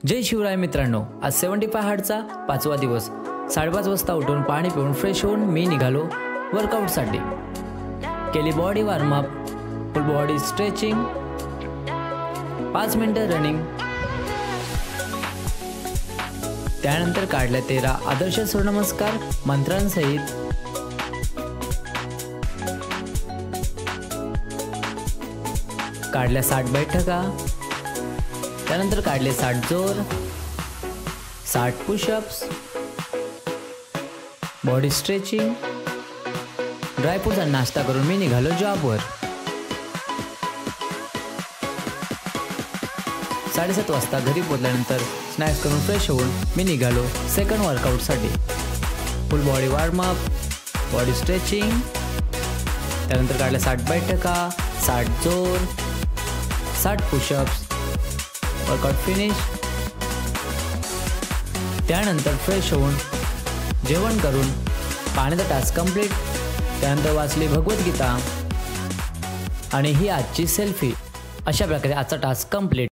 जय शिवराय मित्रांनो, आज 75 हार्डचा 5वा दिवस। 5:30 वाजता उठून पाणी पिऊन फ्रेश होऊन मी निघालो वर्कआउटसाठी। केली बॉडी वॉर्मअप, फुल बॉडी स्ट्रेचिंग, 5 मिनिटं रनिंग, त्यानंतर काढले 13 आदर्श सूर्यनमस्कार मंत्रांसहित। काढल्या 60 बैठका, त्यानंतर काढले 60 जोर, 60 पुशअप्स, बॉडी स्ट्रेचिंग, ड्रायफ्रूट्सचा नाश्ता करून मी निघालो जॉबवर। 7:30 वाजता घरी पोहोचल्यानंतर स्नॅक्स करून फ्रेश होऊन मी निघालो सेकंड वर्कआउटसाठी। Full body warmup, body stretching, त्यानंतर काढल्या 60 बैठका, 60 जोर, 60 पुशअप्स, वर्कआउट फिनिश। त्यानंतर फ्रेश होऊन जेवण करून पाण्याचा टास्क कंप्लीट, त्यानंतर वाचली भगवद्गीता आणि ही आजची सेल्फी। अशा प्रकारे आजचा टास्क कंप्लीट।